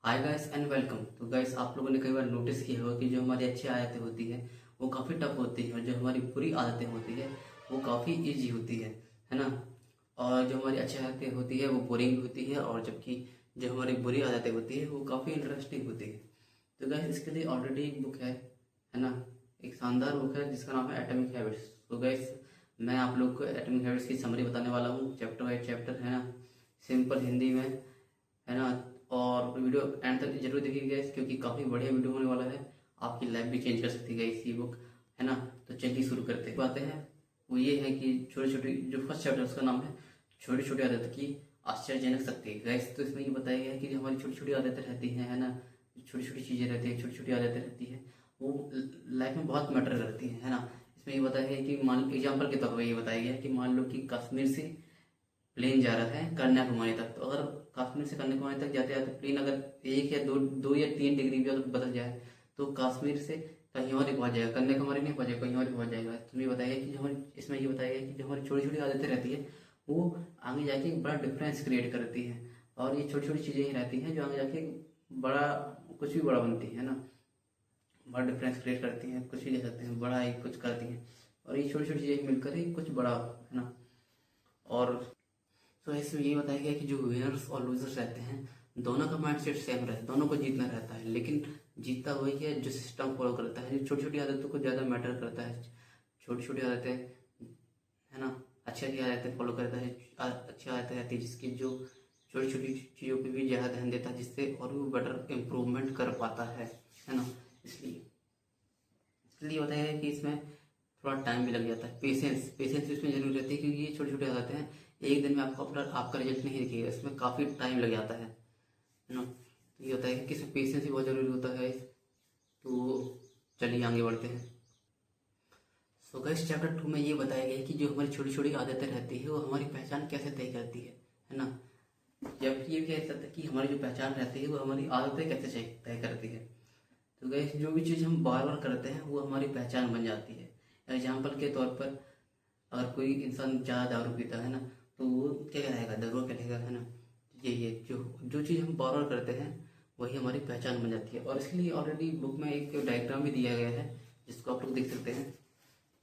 Hi guys and welcome. तो guys, आप लोगों ने कई बार नोटिस किया होगा कि जो हमारी अच्छी आदतें होती है वो काफ़ी टफ होती है और जो हमारी बुरी आदतें होती है वो काफ़ी इजी होती है ना। और जो हमारी अच्छी आदतें होती है वो बोरिंग होती है और जबकि जो हमारी बुरी आदतें होती है वो काफ़ी इंटरेस्टिंग होती है। तो गाइस, इसके लिए ऑलरेडी एक बुक है ना। एक शानदार बुक है जिसका नाम है एटॉमिक हैबिट्स। तो गाइस, मैं आप लोग को एटॉमिक हैबिट्स की समरी बताने वाला हूँ, चैप्टर बाय चैप्टर, है ना, सिंपल हिंदी में, है ना। और वीडियो एंड तक जरूर देखिएगा guys, क्योंकि काफ़ी बढ़िया वीडियो होने वाला है। आपकी लाइफ भी चेंज कर सकती है इसी बुक, है ना। तो चलिए शुरू करते हैं। बातें हैं वो ये है कि छोटी छोटी, जो फर्स्ट चैप्टर उसका नाम है छोटी छोटी आदत की आश्चर्यजनक शक्ति। गैस, तो इसमें ये बताया गया है कि जो हमारी छोटी छोटी आदतें रहती हैं, है ना, छोटी छोटी चीज़ें रहती हैं, छोटी छोटी आदतें रहती हैं, वो लाइफ में बहुत मैटर करती हैं, है ना। इसमें ये बताया गया कि मान एग्जाम्पल के तौर पर ये बताया गया है कि मान लो कि कश्मीर से प्लेन जा रहा है कन्याकुमारी तक। तो अगर कश्मीर से कन्याकुमारी तक जाते जाते प्लेन अगर एक या दो या 3 डिग्री भी अगर बदल जाए तो कश्मीर से कहीं और ही पहुंच जाएगा, कन्याकुमारी नहीं पहुंचेगा, कहीं और ही पहुंच जाएगा। तो ये बताया गया कि जो हमारी, इसमें ये बताया गया कि जो हमारी छोटी छोटी आदतें रहती है वो आगे जाके एक बड़ा डिफरेंस क्रिएट करती है। और ये छोटी छोटी चीज़ें ही रहती हैं जो आगे जाके बड़ा, कुछ भी बड़ा बनती है ना, बड़ा डिफरेंस क्रिएट करती हैं, कुछ भी कह सकते हैं, बड़ा ही कुछ करती हैं। और ये छोटी छोटी चीज़ें मिलकर ही कुछ बड़ा, है ना। और तो इसमें ये बताया गया कि जो विनर्स और लूजर्स रहते हैं दोनों का माइंडसेट सेम रहता है, दोनों को जीतना रहता है, लेकिन जीतता वही है जो सिस्टम फॉलो करता है, जो छोटी छोटी आदतों को ज़्यादा मैटर करता है। छोटी छोटी आदतें, है ना, अच्छी अच्छी आदतें फॉलो करता है, अच्छी आदतें रहती है जिसकी जो छोटी छोटी चीज़ों पे भी ज़्यादा ध्यान देता है, जिससे और भी बेटर इम्प्रूवमेंट कर पाता है ना। इसलिए इसलिए होता है कि इसमें थोड़ा टाइम भी लग जाता है। पेशेंस पेशेंस इसमें जरूरी रहती है, क्योंकि ये छोटे छोटे आदतें हैं, एक दिन में आपको अपना आपका रिजल्ट नहीं दिखेगा, इसमें काफ़ी टाइम लग जाता है ना। तो ये होता है कि इसमें पेशेंस भी बहुत ज़रूरी होता है। तो चलिए आगे बढ़ते हैं। सो गाइस, चैप्टर 2 में ये बताया गया है कि जो हमारी छोटी छोटी आदतें रहती है वो हमारी पहचान कैसे तय करती है ना। जब ये भी कह सकते हैं कि हमारी जो पहचान रहती है वो हमारी आदतें कैसे तय करती है। तो गैस, जो भी चीज़ हम बार बार करते हैं वो हमारी पहचान बन जाती है। एग्जाम्पल के तौर पर, अगर कोई इंसान ज़्यादा दारू पीता है ना तो वो क्या कहेगा, दारू कहेगा, है ना। ये जो जो चीज़ हम बार बार करते हैं वही हमारी पहचान बन जाती है। और इसके लिए ऑलरेडी बुक में एक डायग्राम भी दिया गया है जिसको आप लोग देख सकते हैं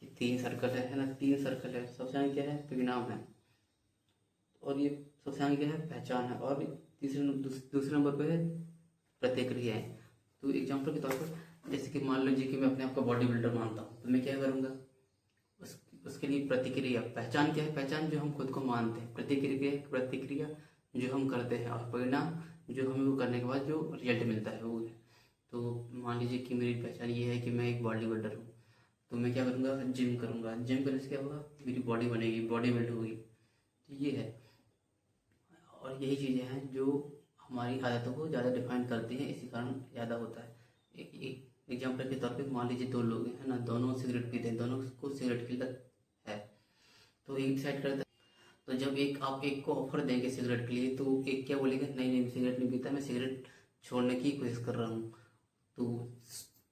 कि 3 सर्कल है ना, 3 सर्कल है। सबसे आगे क्या है, परिणाम है, और ये सबसे आगे क्या है, पहचान है, और दूसरे नंबर पे है प्रतिक्रिया है। तो एग्जाम्पल के तौर पर जैसे कि मान लीजिए कि मैं अपने आप को बॉडी बिल्डर मानता हूँ, तो मैं क्या करूँगा, उसके लिए प्रतिक्रिया। पहचान क्या है, पहचान जो हम खुद को मानते हैं, प्रतिक्रिया जो हम करते हैं, और परिणाम जो हमें वो करने के बाद जो रिजल्ट मिलता है वो है। तो मान लीजिए कि मेरी पहचान ये है कि मैं एक बॉडी बिल्डर हूँ, तो मैं क्या करूँगा, जिम करूँगा, जिम करने से क्या होगा, मेरी बॉडी बनेगी, बॉडी बिल्ड होगी। तो ये है, और यही चीज़ें हैं जो हमारी आदतों को ज़्यादा डिफाइन करती हैं, इसी कारण ज़्यादा होता है। एक एग्जाम्पल के तौर पे मान लीजिए 2 लोग हैं, है ना, दोनों सिगरेट पीते हैं, दोनों को सिगरेट की लत है। तो एक डिसाइड करता है, तो जब आप एक को ऑफर देंगे सिगरेट के लिए तो एक क्या बोलेगा, नहीं नहीं, मैं सिगरेट नहीं पीता, मैं सिगरेट छोड़ने की कोशिश कर रहा हूँ। तो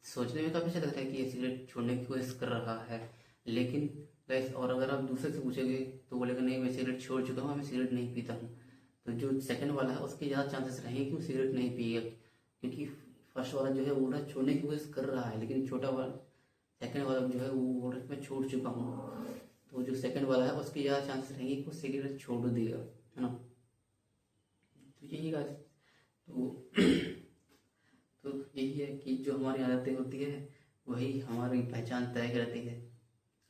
सोचने में काफ़ी अच्छा लगता है कि ये सिगरेट छोड़ने की कोशिश कर रहा है, लेकिन गैस, और अगर आप दूसरे से पूछेंगे तो बोलेगा नहीं, मैं सिगरेट छोड़ चुका हूँ, मैं सिगरेट नहीं पीता हूँ। तो जो सेकंड वाला है उसके ज़्यादा चांसेस रहेंगे कि वो सिगरेट नहीं पिएगा, क्योंकि फर्स्ट वाला जो है वो छोड़ने की कोशिश कर रहा है, लेकिन छोटा वाला, सेकंड वाला जो है वो बोल रहा है मैं छोड़ चुका हूँ। तो जो सेकंड वाला है उसके ज़्यादा चांसेस रहेंगे कि वो सिगरेट छोड़ देगा, है ना। तो यही गाइस, तो तो यही है कि जो हमारी आदतें होती है वही हमारी पहचान तय करती है।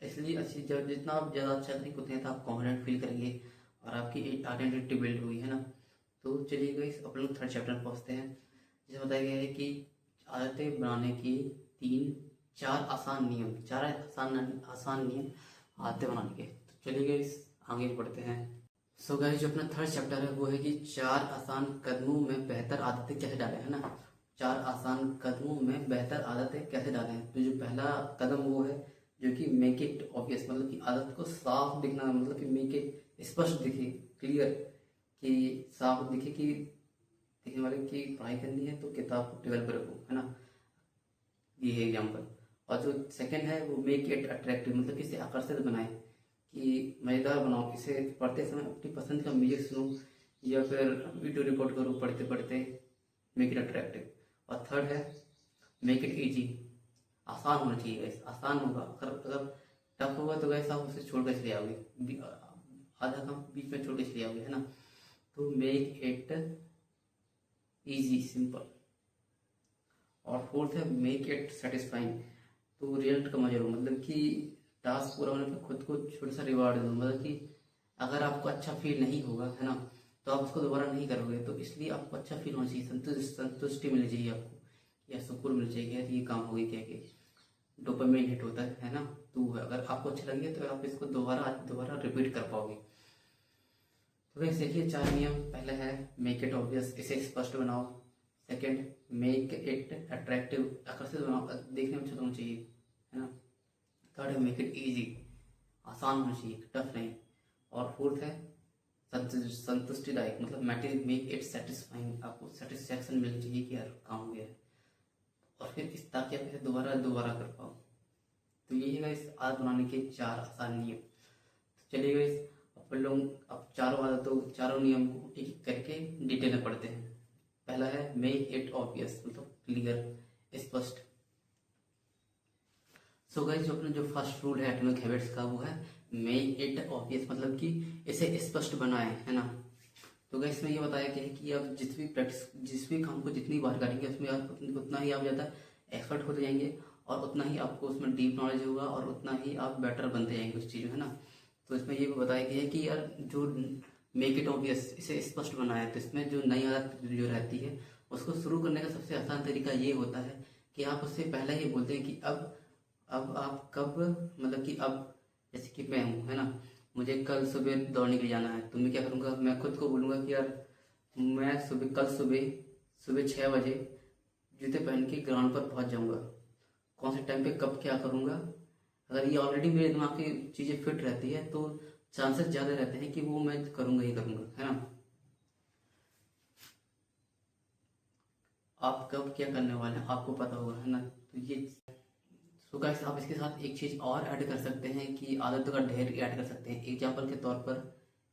इसलिए अच्छी, जब जितना आप ज़्यादा अच्छा करेंगे उतने तो आप कॉन्फिडेंट फील करेंगे और आपकी आइडेंटिटी बिल्ड हुई, है ना। तो चलिए गाइस, अपन लोग थर्ड चैप्टर पहुँचते हैं, जिसमें बताया गया है कि आदतें बनाने की चार आसान नियम, आसान नियम आदतें बनाने के। तो चलिए गाइस आगे बढ़ते हैं। सो गाइस, जो अपना थर्ड चैप्टर है वो है कि 4 आसान कदमों में बेहतर आदतें कैसे डालें, है ना। 4 आसान कदमों में बेहतर आदतें कैसे डालें। तो जो पहला कदम वो है जो कि मेक इट ऑब्वियस, मतलब कि आदत को साफ दिखना, मतलब कि मेक इट स्पष्ट दिखे, क्लियर, कि साफ दिखे, कि दिखने वाले की पढ़ाई करनी है तो किताब को टेबल पर रखो, है ना। ये है एग्जाम्पल। और जो सेकंड है वो मेक इट अट्रैक्टिव, मतलब कि इसे आकर्षित बनाए, कि मज़ेदार बनाओ, इसे पढ़ते समय अपनी पसंद का म्यूजिक सुनो या फिर वीडियो रिकॉर्ड करो पढ़ते पढ़ते, मेक इट अट्रैक्टिव। और थर्ड है मेक इट इजी, आसान होना चाहिए गाइस, आसान होगा। अगर अगर टफ होगा तो गाइस आप उसे छोड़ कर चले आओगे, आधा काम बीच में छोड़ के चले आओगे, है ना। तो मेक इट इजी, सिंपल। और फोर्थ है मेक इट सेटिस्फाइंग, तो रिजल्ट का मजा लो, मतलब कि टास्क पूरा होने पे खुद को छोटा सा रिवार्ड दो। मतलब कि अगर आपको अच्छा फील नहीं होगा, है ना, तो आप उसको दोबारा नहीं करोगे। तो इसलिए आपको अच्छा फील होना चाहिए, संतुष्टि मिलनी चाहिए आपको, या सुकून मिलना चाहिए, यार ये काम हो गई, क्या कि डोपामिन हिट होता है ना। तो अगर आपको अच्छा लगे तो आप इसको दोबारा दोबारा रिपीट कर पाओगे। तो वैसे देखिए 4 नियम। पहला है मेक इट ऑब्वियस, इसे स्पष्ट बनाओ। सेकंड, मेक इट अट्रैक्टिव, आकर्षित बनाओ, देखने में अच्छा होना चाहिए, है ना। थर्ड है मेक इट इजी, आसान होना चाहिए, टफ नहीं। और फोर्थ है संतुष्टिदायक, मतलब मेक इट सेटिस्फाइंग, आपको सेटिस्फैक्शन मिलनी चाहिए कि यार काम हो गया है। और फिर इस ताकि आप इसे दोबारा दोबारा कर पाओ। तो यही है इस आदत बनाने के 4 आसान नियम। तो चलिए गाइस अपन लोग अब चारों नियम को एक एक करके डिटेल में पढ़ते हैं। पहला है मेक इट ऑब्वियस, मतलब क्लियर, स्पष्ट। सो गाइस जो अपना जो फर्स्ट रूल है एटॉमिक हैबिट्स का वो है मेक इट ऑब्वियस, मतलब कि इसे स्पष्ट बनाएं, है ना। तो गाइस इसमें ये बताया गया है कि आप जिस भी काम को जितनी बार करेंगे उसमें आप उतना ही आप ज़्यादा एक्सपर्ट होते जाएंगे, और उतना ही आपको उसमें डीप नॉलेज होगा, और उतना ही आप बेटर बनते जाएंगे उस चीज़ में, है ना। तो इसमें ये भी बताया गया है कि यार जो मेक इट ऑब्वियस, इसे स्पष्ट बनाया, तो इसमें जो नई आदत जो रहती है उसको शुरू करने का सबसे आसान तरीका ये होता है कि आप उससे पहले ही बोलते हैं कि अब आप कब, मतलब कि अब जैसे कि मैं हूँ, है ना, मुझे कल सुबह दौड़ने के लिए जाना है, तो मैं क्या करूँगा, मैं खुद को बोलूँगा कि यार मैं कल सुबह सुबह 6 बजे जूते पहन के ग्राउंड पर पहुँच जाऊँगा। कौन से टाइम पे कब क्या करूँगा, अगर ये ऑलरेडी मेरे दिमाग की चीज़ें फिट रहती है तो चांसेस ज़्यादा रहते हैं कि वो मैं करूँगा ही करूँगा, है ना। आप कब क्या करने वाले हैं आपको पता होगा, है ना। तो ये तो गाइस आप इसके साथ एक चीज़ और ऐड कर सकते हैं कि आदतों का ढेर ऐड कर सकते हैं। एग्जाम्पल के तौर पर,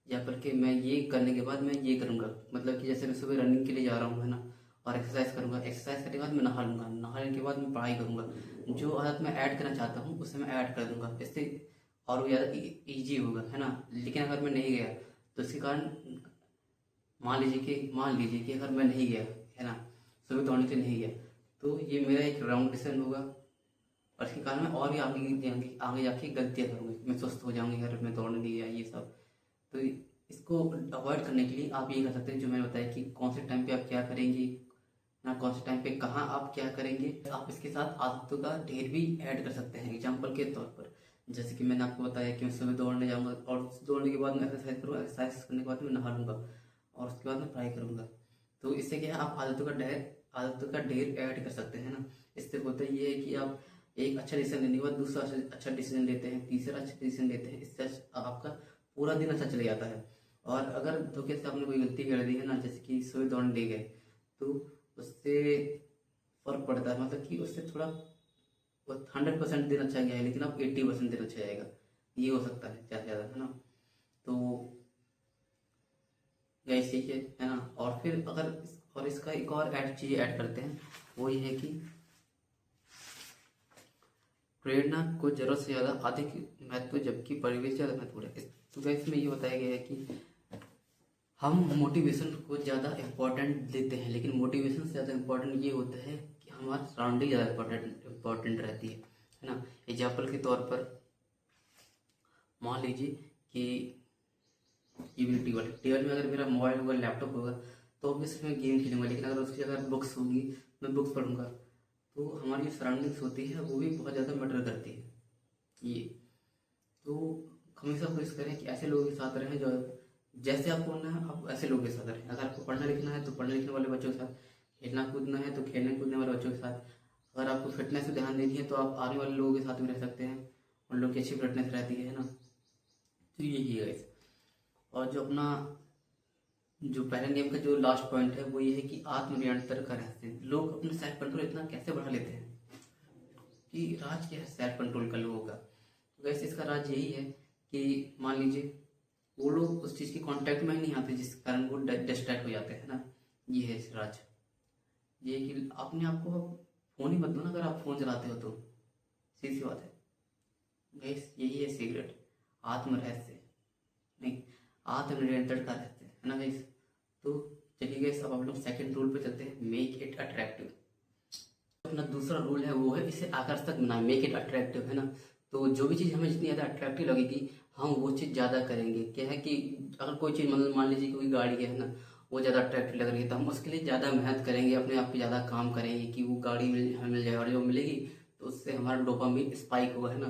यहाँ पर कि मैं ये करने के बाद मैं ये करूँगा, मतलब कि जैसे मैं सुबह रनिंग के लिए जा रहा हूँ, है ना, और एक्सरसाइज करूँगा, एक्सरसाइज करने के बाद मैं नहा लूँगा, नहाने के बाद मैं पढ़ाई करूँगा। जो आदत मैं ऐड करना चाहता हूँ उसे मैं ऐड कर दूँगा, इससे और भी ज़्यादा ईजी होगा, है ना। लेकिन अगर मैं नहीं गया तो इसके कारण मान लीजिए कि अगर मैं नहीं गया, है ना, सुबह दौड़ने के लिए नहीं गया, तो ये मेरा एक रॉन्ग डिसीजन होगा, और इसके कारण मैं और भी आगे जाके गलतियाँ करूँगी, मैं सुस्त हो जाऊँगी अगर मैं दौड़ने नहीं गया, ये सब। तो इसको अवॉइड करने के लिए आप ये कर सकते हैं जो मैंने बताया कि कौन से टाइम पे आप क्या करेंगे ना, कौन से टाइम पे कहाँ आप क्या करेंगे। आप इसके साथ आदतों का ढेर भी ऐड कर सकते हैं। एग्जाम्पल के तौर पर जैसे कि मैंने आपको बताया कि मैं सुबह दौड़ने जाऊँगा, और दौड़ने के बाद मैं एक्सरसाइज करूँगा, एक्सरसाइज करने के बाद मैं नहा लूँगा, और उसके बाद मैं पढ़ाई करूँगा। तो इससे क्या है, आप आदतों का ढेर ऐड कर सकते हैं ना। इससे होता ये है कि आप एक अच्छा डिसीजन लेने के बाद दूसरा अच्छा डिसीजन लेते हैं, तीसरा अच्छा डिसीजन लेते हैं, इससे आपका पूरा दिन अच्छा चले जाता है। और अगर धोखे से आपने कोई गलती कर दी है ना, जैसे कि सुबह दौड़ने ले गए, तो उससे फर्क पड़ता है, मतलब कि उससे थोड़ा 100% दिन अच्छा गया है, लेकिन अब 80% दिन अच्छा जाएगा, ये हो सकता है ज़्यादा ज़्यादा, है ना। तो गैस यही है ना। और फिर अगर और इसका एक और चीज़ ऐड करते हैं, वो ये है कि प्रेरणा को जरूरत से ज़्यादा अधिक महत्व, जबकि परिवेश ज़्यादा महत्वपूर्ण है। तो गैस में ये बताया गया है कि हम मोटिवेशन को ज़्यादा इम्पोर्टेंट देते हैं, लेकिन मोटिवेशन से ज़्यादा इम्पोर्टेंट ये होता है कि हमारा सराउंडिंग ज़्यादा इम्पोर्टेंट रहती है ना। एग्जाम्पल के तौर पर मान लीजिए कि टेबल में अगर मेरा मोबाइल होगा, लैपटॉप होगा, तो ऑब्वियसली मैं गेम खेलूंगा, लेकिन अगर उसकी जगह बुक्स होंगी, मैं बुक्स पढ़ूंगा, तो हमारी जो सराउंडिंग्स होती है वो भी बहुत ज़्यादा मैटर करती है। ये तो हमेशा कोशिश करें कि ऐसे लोगों के साथ रहें जो जैसे आपको होना है आप ऐसे लोगों के साथ रहें। अगर आपको पढ़ना लिखना है तो पढ़ने लिखने वाले बच्चों के साथ, खेलना कूदना है तो खेलने कूदने वाले बच्चों के साथ, अगर आपको फिटनेस पे ध्यान देनी है तो आप आने वाले लोगों के साथ भी रह सकते हैं, उन लोग की अच्छी फिटनेस रहती है ना। तो यही है guys। और जो अपना जो पहले नियम का जो लास्ट पॉइंट है वो ये है कि आत्मनियंत्रण का रहस्य। लोग अपना सेल्फ कंट्रोल इतना कैसे बढ़ा लेते हैं कि राज क्या है सेल्फ कंट्रोल का लोगों का। तो वैसे इसका राज यही है कि मान लीजिए वो लोग उस चीज़ के कांटेक्ट में ही नहीं आते जिस कारण वो डिस्ट्रैक्ट हो जाते हैं ना, ये है इस राज। ये कि अपने आप को फ़ोन ही मत दो ना अगर आप फ़ोन चलाते हो तो, सीधी सी बात है गाइस। यही है सीक्रेट, आत्म रहस्य नहीं, आत्मनियंत्रण का रहस्य है ना गाइस। तो चलिए गाइस, अब हम लोग सेकंड रूल पे चलते हैं, मेक इट अट्रैक्टिव। अपना दूसरा रूल है वो है इसे आकर्षक बनाए, मेक इट अट्रैक्टिव, है ना। तो जो भी चीज़ हमें जितनी ज़्यादा अट्रैक्टिव लगेगी हम वो चीज़ ज़्यादा करेंगे। क्या है कि अगर कोई चीज़ मतलब मान लीजिए कोई गाड़ी है ना, वो ज़्यादा अट्रैक्टिव लग रही है तो हम उसके लिए ज़्यादा मेहनत करेंगे, अपने आप पे ज़्यादा काम करेंगे कि वो गाड़ी हमें मिल जाए, और जो मिलेगी तो उससे हमारा डोपामिन स्पाइक होगा, है ना।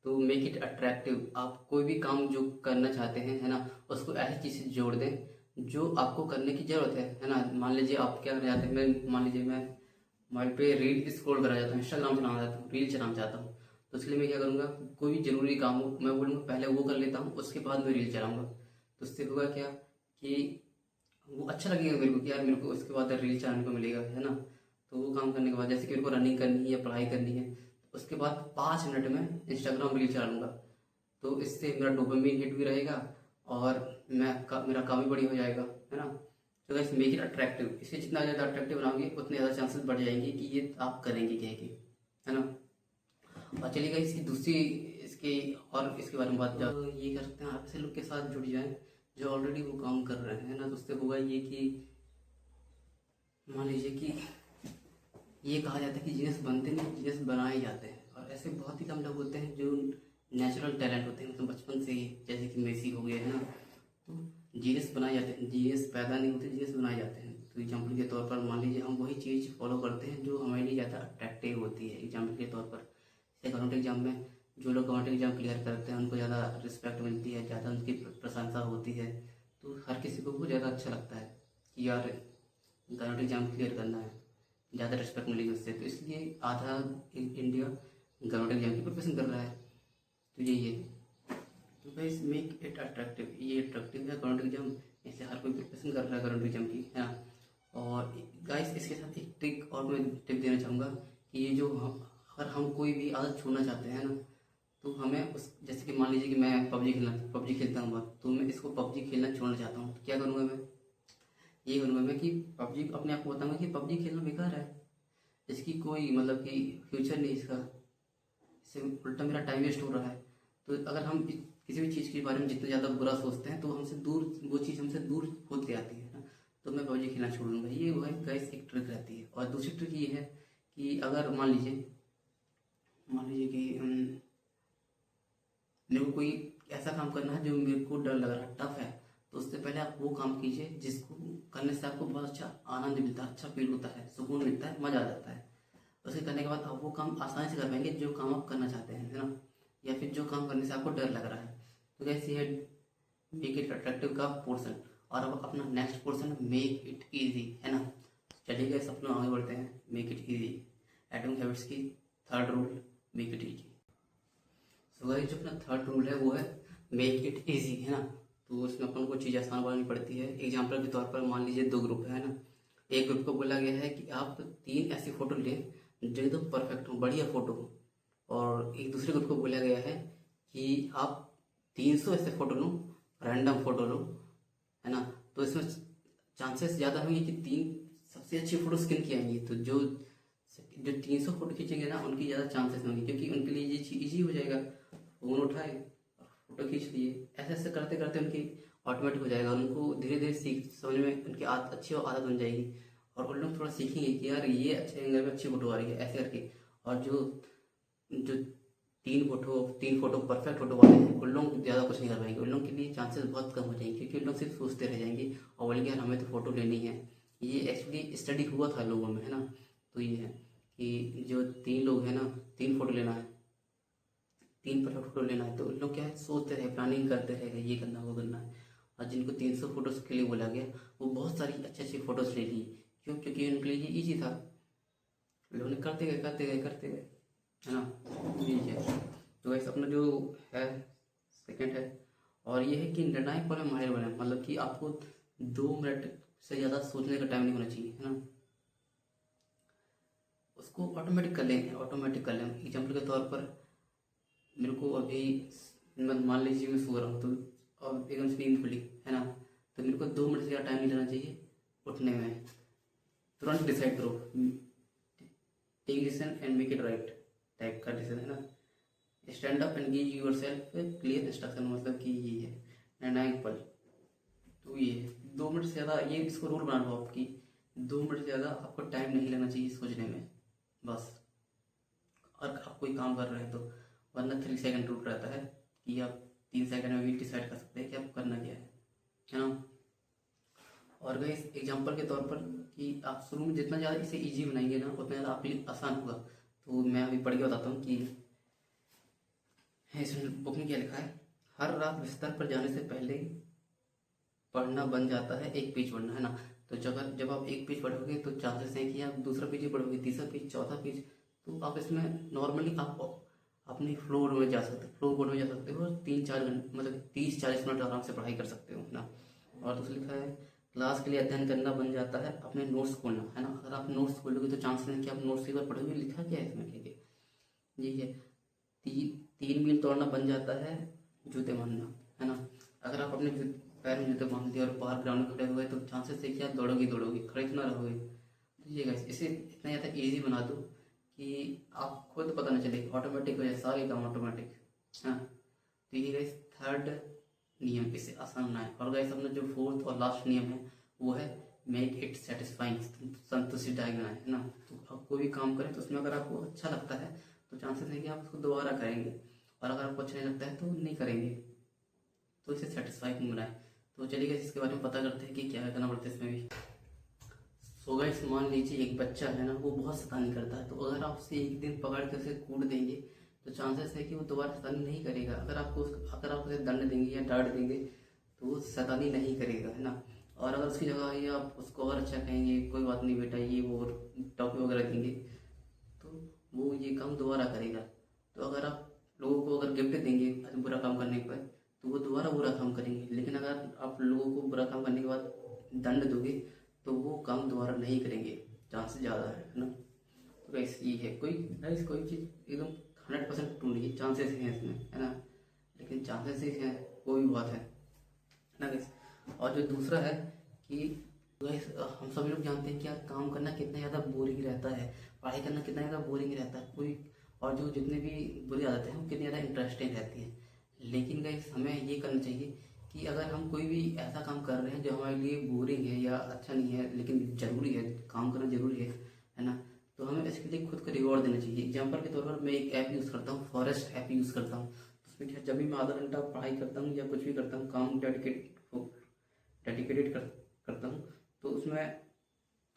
तो मेक इट अट्रैक्टिव, आप कोई भी काम जो करना चाहते हैं, है ना, उसको ऐसी चीज़ से जोड़ दें जो आपको करने की ज़रूरत है ना। मान लीजिए आप क्या करना चाहते हैं, मैं मान लीजिए मैं मोबाइल पे रील स्क्रॉल करना चाहता हूँ, इंस्टाग्राम चलाना चाहता हूँ, रील चलाना चाहता हूँ, तो इसके लिए मैं क्या करूँगा, कोई भी जरूरी काम हो मैं बोलूँगा पहले वो कर लेता हूँ, उसके बाद मैं रील चलाऊँगा। तो उससे होगा क्या कि वो अच्छा लगेगा मेरे को कि यार मेरे को उसके बाद रील चलाने को मिलेगा, है ना। तो वो काम करने के बाद जैसे कि मेरे को रनिंग करनी है या पढ़ाई करनी है, उसके बाद 5 मिनट में इंस्टाग्राम रील चला लूँगा। तो इससे मेरा डोपामिन हिट भी रहेगा और मेरा काम भी बढ़िया हो जाएगा, है ना। तो गाइस मेक इट अट्रैक्टिव, इसे जितना ज़्यादा अट्रैक्टिव बनाओगे उतने ज़्यादा चांसेस बढ़ जाएंगे कि ये आप करेंगे कह के, है ना। और चलिए गाइस इसकी दूसरी इसके और इसके बारे में बात जाओ, तो ये कर सकते हैं आप ऐसे लोग के साथ जुड़ जाएं जो ऑलरेडी वो काम कर रहे हैं, है ना। तो उससे होगा ये कि मान लीजिए कि ये कहा जाता है कि जीनियस बनते नहीं, जीनियस बनाए जाते हैं। और ऐसे बहुत ही कम लोग होते हैं जो नेचुरल टैलेंट होते हैं, मतलब बचपन से ही, जैसे कि मेसी हो गया, है ना। तो जीनियस बनाए जाते हैं, जीनियस पैदा नहीं होते, जीनियस बनाए जाते हैं। तो एग्जाम्पल के तौर पर मान लीजिए हम वही चीज़ फॉलो करते हैं जो हमारे लिए ज़्यादा अट्रैक्टिव होती है। एग्जाम्पल के तौर पर जैसे गवर्नमेंट एग्जाम में जो लोग गवर्नमेंट एग्जाम क्लियर करते हैं उनको ज़्यादा रिस्पेक्ट मिलती है, ज़्यादा उनकी प्रशंसा होती है। तो हर किसी को वो ज़्यादा अच्छा लगता है कि यार गवर्नमेंट एग्जाम क्लियर करना है, ज़्यादा रिस्पेक्ट मिलेगी उससे। तो इसलिए आधा इंडिया गवर्नमेंट एग्जाम की प्रिपरेशन कर रहा है। तो यही है, तो गाइस मेक इट अट्रैक्टिव, ये अट्रैक्टिव है गवर्नमेंट एग्जाम, इससे हर कोई प्रिपरेशन कर रहा है गवर्नमेंट एग्जाम की, है ना। और गाइस इसके साथ एक ट्रिक और मैं टिप देना चाहूँगा कि ये जो अगर हम कोई भी आदत छोड़ना चाहते हैं ना, तो हमें उस जैसे कि मान लीजिए कि मैं पबजी खेलता हूँ बहुत, तो मैं इसको पबजी खेलना छोड़ना चाहता हूँ, तो क्या करूँगा मैं, ये करूँगा मैं कि पबजी अपने आप को बताऊँगा कि पबजी खेलना बेकार है, इसकी कोई मतलब कि फ्यूचर नहीं इसका, इससे उल्टा मेरा टाइम वेस्ट हो रहा है। तो अगर हम किसी भी चीज़ के बारे में जितना ज़्यादा बुरा सोचते हैं तो हमसे दूर वो चीज़ हमसे दूर होती आती है ना। तो मैं पबजी खेलना छोड़ दूँगा, ये वो है गाइस एक ट्रिक रहती है। और दूसरी ट्रिक ये है कि अगर मान लीजिए कि मेरे को कोई ऐसा काम करना है जो मेरे को डर लग रहा है, टफ है, तो उससे पहले आप वो काम कीजिए जिसको करने से आपको बहुत अच्छा आनंद मिलता है, अच्छा फील होता है, सुकून मिलता है, मज़ा आ जाता है। उसे करने के बाद आप वो काम आसानी से कर पाएंगे जो काम आप करना चाहते हैं, है ना, या फिर जो काम करने से आपको डर लग रहा है। तो कैसे है मेक इट अट्रैक्टिव का पोर्शन। और अब अपना next portion make it easy, है ना। चलिए गाइस अपना आगे बढ़ते हैं, make it easy, atomic habits की third rule, make it easy. So guys जो अपना थर्ड रूल है वो है मेक इट इजी, है ना। तो उसमें अपन को चीज़ आसान बनानी पड़ती है। एग्जाम्पल के तौर पर मान लीजिए 2 ग्रुप है ना, एक ग्रुप को बोला गया है कि आप 3 ऐसी फोटो लें जो एकदम परफेक्ट हो, बढ़िया फोटो हो। और एक दूसरे ग्रुप को बोला गया है कि आप 300 ऐसे फोटो लो, रैंडम फोटो लो, है ना। तो इसमें चांसेस ज़्यादा होंगे कि 3 सबसे अच्छी फोटो किन की आएंगी। तो जो जो 300 फोटो खींचेंगे ना उनकी ज़्यादा चांसेस होंगे, क्योंकि उनके लिए ये चीज़ ईजी हो जाएगा, फ़ोन उठाए और फोटो खींच लिए। ऐसे ऐसे करते करते उनकी ऑटोमेटिक हो जाएगा, उनको धीरे धीरे सीख समझ में उनकी अच्छी आदत बन जाएगी। और उन लोग थोड़ा सीखेंगे कि यार ये अच्छे एंगल में अच्छी फोटो आ रही है, ऐसे करके। और जो जो 3 फोटो परफेक्ट फोटो वाले हैं उन लोग ज़्यादा कुछ नहीं कर पाएंगे, उन लोग के लिए चांसेस बहुत कम हो जाएंगे, क्योंकि उन लोग सिर्फ सोचते रह जाएंगे और बोलेंगे यार हमें तो फोटो लेनी है। ये एक्चुअली स्टडी हुआ था लोगों में, है ना। तो ये है कि जो 3 लोग हैं ना, 3 फोटो लेना है, 3 फोटो लेना है, तो उन लोग क्या है सोचते रहे, प्लानिंग करते रहे, ये करना वो करना है। और जिनको 300 फोटोज़ के लिए बोला गया वो बहुत सारी अच्छी अच्छी फोटोज़ ले ली, क्यों, क्योंकि उनके लिए ये ईजी था, लोगों ने करते गए करते गए करते गए, है ना। तो ये है। तो वैसे अपना जो है सेकंड है, और ये है कि निर्णायक बने, माहिर बने, मतलब कि आपको 2 मिनट से ज़्यादा सोचने का टाइम नहीं होना चाहिए, है ना। उसको ऑटोमेटिक कर लें, ऑटोमेटिक कर लें। एग्जाम्पल के तौर पर मेरे को अभी मान लीजिए मैं सो रहा हूँ, तो अब एकदम से नींद खुली, है ना। तो मेरे को 2 मिनट से ज़्यादा टाइम नहीं लेना चाहिए उठने में, तुरंत डिसाइड करो, take decision and make it right type का डिसीजन है ना। Stand up and give yourself clear instruction, मतलब कि ये है निर्णायक पल। तो ये 2 मिनट से ज़्यादा, ये इसको रूल बना लो आपकी, 2 मिनट से ज़्यादा आपको टाइम नहीं लगना चाहिए सोचने में बस। और आप कोई काम कर रहे हैं तो, वरना 3 सेकंड रूल रहता है कि आप 3 सेकंड में भी डिसाइड कर सकते हैं कि आप करना क्या है ना। और गाइस एग्जांपल के तौर पर कि आप शुरू में जितना ज़्यादा इसे इजी बनाएंगे ना, उतना ज़्यादा आपके लिए आसान होगा। तो मैं अभी पढ़ के बताता हूँ कि इस बुक में क्या लिखा है। हर रात बिस्तर पर जाने से पहले पढ़ना बन जाता है एक पेज पढ़ना, है ना। तो जब आप एक पेज पढ़ोगे तो चांसेस हैं कि आप दूसरा पेज ही पढ़ोगे, तीसरा पेज, चौथा पेज। तो आप इसमें नॉर्मली आप अपनी फ्लो मोड में जा सकते हो, 3-4 घंटे मतलब 30-40 मिनट आराम से पढ़ाई कर सकते हो ना। और दूसरा लिखा है क्लास के लिए अध्ययन करना बन जाता है अपने नोट्स खोलना, है ना। अगर आप नोट्स खोलोगे तो चांस है कि आप नोट्स एक बार पढ़ोगे। लिखा क्या है इसमें, ठीक है, ये है 3 मील दौड़ना बन जाता है जूते बांधना, है ना। अगर आप अपने पैर में जूते बांध दिए और बाहर ग्राउंड में खड़े हुए तो चांसेस है कि आप दौड़ोगे, खड़े तो ना रहोगे। तो ये गाइस इसे इतना ज़्यादा ईजी बना दो कि आप खुद पता ना चले, ऑटोमेटिक हो जाए सारे काम ऑटोमेटिक, हाँ। तो ये गाइस थर्ड नियम, इसे आसान बनाए। और गाइस अपना जो फोर्थ और लास्ट नियम है वो है मेक इट सेटिस्फाइंग, संतुष्टिदायक बनाए, है ना। तो आप कोई भी काम करें तो उसमें अगर आपको अच्छा लगता है तो चांसेस है कि आप उसको दोबारा करेंगे, और अगर आपको अच्छा नहीं लगता है तो नहीं करेंगे। तो इसे सेटिस्फाइंग बनाए। तो चलिए गाइस इसके बारे में पता करते हैं कि क्या करना पड़ता है इसमें भी। सो गाइस मान लीजिए एक बच्चा है ना, वो बहुत शैतानी करता है। तो अगर आप उसे एक दिन पकड़ के उसे कूट देंगे तो चांसेस है कि वो दोबारा शैतानी नहीं करेगा। अगर आप उसे दंड देंगे या डांट देंगे तो वो शैतानी नहीं करेगा, है ना। और अगर उसकी जगह ये आप उसको और अच्छा कहेंगे, कोई बात नहीं बेटा ये वो टॉफी वगैरह देंगे, तो वो ये काम दोबारा करेगा। तो अगर आप लोगों को अगर गिफ्ट देंगे बुरा काम करने पर तो वो दोबारा बुरा काम करेंगे। लेकिन अगर आप लोगों को बुरा काम करने के बाद दंड दोगे तो वो काम दोबारा नहीं करेंगे, चांस ज़्यादा है ना। तो गाइस ये है, कोई चीज़ एकदम 100% टूट नहीं, चांसेस हैं इसमें, है ना। लेकिन चांसेस ही हैं, कोई भी बात है ना गाइस। और जो दूसरा है कि गाइस हम सभी लोग जानते हैं कि यार काम करना कितना ज़्यादा बोरिंग रहता है, पढ़ाई करना कितना ज़्यादा बोरिंग रहता है कोई। और जो जितने भी बुरी आदतें हैं वो कितनी ज़्यादा इंटरेस्टिंग रहती हैं। लेकिन गाइस हमें ये करना चाहिए कि अगर हम कोई भी ऐसा काम कर रहे हैं जो हमारे लिए बोरिंग है या अच्छा नहीं है लेकिन ज़रूरी है, काम करना ज़रूरी है ना, तो हमें इसके लिए खुद को रिवॉर्ड देना चाहिए। एग्जाम्पल के तौर पर मैं एक ऐप यूज़ करता हूँ, फॉरेस्ट ऐप यूज़ करता हूँ। उसमें क्या, जब भी मैं आधा घंटा पढ़ाई करता हूँ या कुछ भी करता हूँ, काम डेडिकेटेड करता हूँ, तो उसमें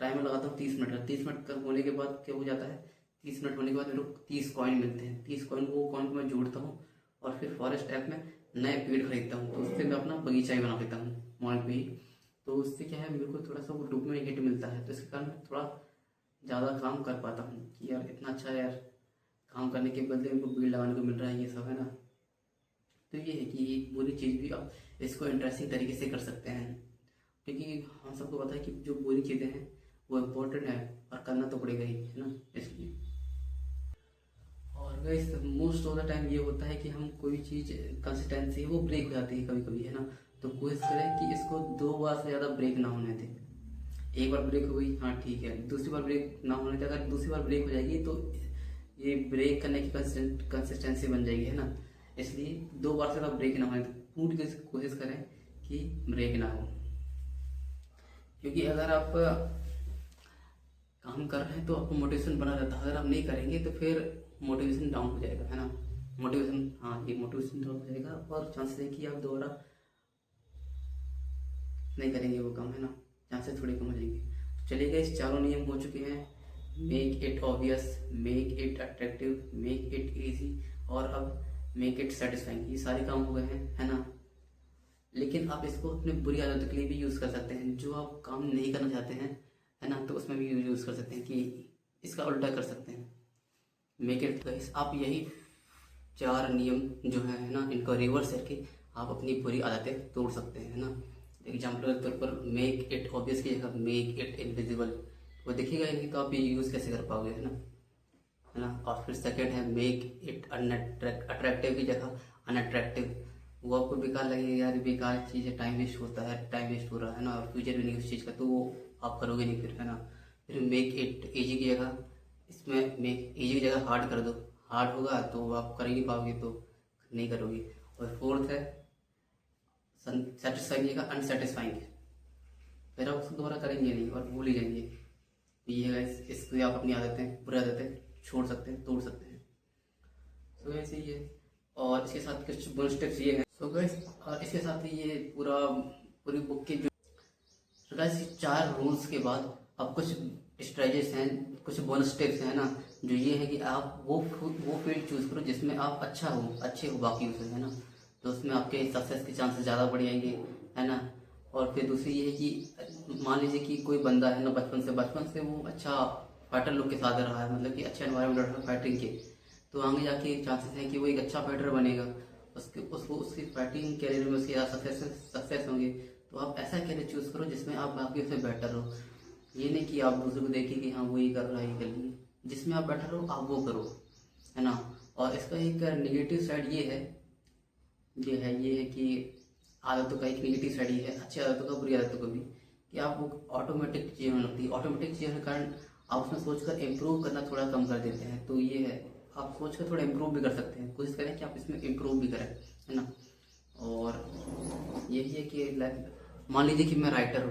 टाइमर लगाता हूँ 30 मिनट का। 30 मिनट का होने के बाद क्या हो जाता है, 30 मिनट होने के बाद मेरे को 30 कॉइन मिलते हैं। 30 कॉइन, वो कॉइन को मैं जोड़ता हूँ और फिर फॉरेस्ट ऐप में नए पेड़ खरीदता हूँ। तो उससे मैं अपना बगीचा ही बना लेता हूँ मॉल पे ही। तो उससे क्या है, मेरे को थोड़ा सा वो डोपामाइन हिट मिलता है। तो इसके कारण मैं थोड़ा ज़्यादा काम कर पाता हूँ कि यार इतना अच्छा यार काम करने के बदले मेरे को भीड़ लगाने को मिल रहा है, ये सब, है ना। तो ये है कि एक बुरी चीज़ भी आप इसको इंटरेस्टिंग तरीके से कर सकते हैं, क्योंकि हम सबको पता है कि जो बुरी चीज़ें हैं वो इम्पोर्टेंट है और करना तो पड़ेगा ही, है ना, इसलिए। और guys most of the time ये होता है कि हम कोई चीज़ कंसिस्टेंसी है वो ब्रेक हो जाती है कभी कभी, है ना। तो कोशिश करें कि इसको 2 बार से ज़्यादा ब्रेक ना होने दें। एक बार ब्रेक हो गई, हाँ ठीक है, दूसरी बार ब्रेक ना होने दें। अगर दूसरी बार ब्रेक हो जाएगी तो ये ब्रेक करने की कंसिस्टेंसी बन जाएगी, है ना। इसलिए 2 बार से ज़्यादा ब्रेक ना होने दें, पूरी कोशिश करें कि ब्रेक ना हो। क्योंकि अगर आप काम कर रहे हैं तो आपको मोटिवेशन बना रहता है, अगर आप नहीं करेंगे तो फिर मोटिवेशन डाउन हो जाएगा, है ना। मोटिवेशन डाउन हो जाएगा और चांसेस है कि आप दोबारा नहीं करेंगे वो काम, है ना, चांसेस थोड़े कम हो जाएंगे। तो चलिए इस चारों नियम हो चुके हैं, make it obvious, make it attractive, make it easy और अब मेक इट सेटिस्फाइंग। ये सारे काम हो गए हैं, है ना। लेकिन आप इसको अपने बुरी आदतों के लिए भी यूज़ कर सकते हैं, जो आप काम नहीं करना चाहते हैं, है ना, तो उसमें भी यूज़ कर सकते हैं कि इसका उल्टा कर सकते हैं, मेक इट। गाइस आप यही 4 नियम जो है ना, इनको रिवर्स करके आप अपनी बुरी आदतें तोड़ सकते हैं, है ना। एग्जाम्पल के तौर पर मेक इट ऑब्वियस की जगह मेक इट इनविजिबल, वो देखिएगा ही नहीं तो आप ये यूज़ कैसे कर पाओगे, है ना। और फिर सेकंड है मेक इट अट्रैक्टिव की जगह अनअट्रैक्टिव, वो आपको बेकार लगेगा, यार बेकार चीज़ है, टाइम वेस्ट होता है, टाइम वेस्ट हो रहा है ना, और फ्यूचर भी नहीं उस चीज़ का, तो वो आप करोगे नहीं फिर, है ना। फिर मेक इट इजी की जगह इसमें मेक इजी की जगह हार्ड कर दो। हार्ड होगा तो आप कर ही नहीं पाओगे, तो नहीं करोगे। और फोर्थ है सेटिस्फाइंग की जगह अनसेटिस्फाइंग, फिर आप उसको दोबारा करेंगे नहीं और भूल ही जाएंगे। ये है guys, इसको आप अपनी आदतें, बुरी आदतें छोड़ सकते हैं, तोड़ सकते हैं। सो ऐसे ही है। और इसके साथ कुछ बोनस टिप्स ये है। सो गाइस, और इसके साथ ही ये पूरी बुक के जो गाइस 4 रूल्स के बाद अब कुछ स्ट्रेटेजीज हैं, कुछ बोनस टिप्स हैं ना, जो ये है कि आप वो फील्ड चूज करो जिसमें आप अच्छे हो बाकी से, है ना। तो उसमें आपके सक्सेस के चांसेस ज़्यादा बढ़ जाएंगे, है ना। और फिर दूसरी ये है कि मान लीजिए कि कोई बंदा है ना, बचपन से वो अच्छा फाइटर लोग के साथ रहा है, मतलब कि अच्छे एनवायरमेंट रहा फाइटिंग के, तो आगे जाके चांसेस हैं कि वो एक अच्छा फाइटर बनेगा। उसकी फाइटिंग कैरियर में उसके सक्सेस होंगे। तो आप ऐसा कैरियर चूज करो जिसमें आप बाकी से बेटर हो। ये नहीं कि आप दूसरे को देखिए कि हाँ वो ये कर रहा है, ये कर लीजिए। जिसमें आप बेटर हो आप वो करो, है ना। और इसका एक निगेटिव साइड ये है कि आदतों का एक निगेटिव साइड ये है, अच्छी आदतों का, बुरी आदतों का भी, कि आप वो ऑटोमेटिक चीज़ें होने लगती है। ऑटोमेटिक चीज़ों के कारण आप उसमें सोचकर इम्प्रूव करना थोड़ा कम कर देते हैं। तो ये है, आप सोचकर थोड़ा इम्प्रूव भी कर सकते हैं, कोशिश करें कि आप इसमें इम्प्रूव भी करें, है ना। और यही है कि मान लीजिए कि मैं राइटर,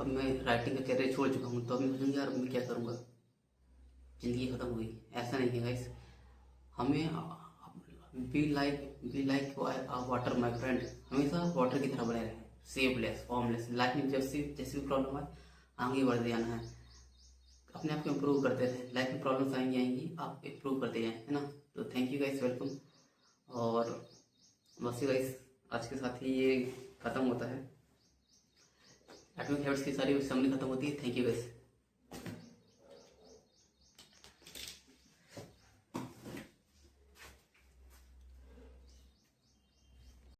अब मैं राइटिंग का कैरियर छोड़ चुका हूँ, तो अब मैं सोचूंगा यार मैं क्या करूँगा, ज़िंदगी खत्म हो गई। ऐसा नहीं है गाइस, हमें be like water my friend, हमेशा वाटर की तरह बने रहे, सेवलेस फॉर्मलेस। लाइफ में जैसी भी प्रॉब्लम आए आगे बढ़ जाना है, अपने आप को इम्प्रूव करते रहे। लाइफ में प्रॉब्लम्स आएंगी, आप इम्प्रूव करते जाएं, है ना। तो थैंक यू गाइस, वेलकम। और बस गाइस, आज के साथ ही ये ख़त्म होता है। एटॉमिक हैबिट्स की सारी समरी खत्म होती है। Thank you guys.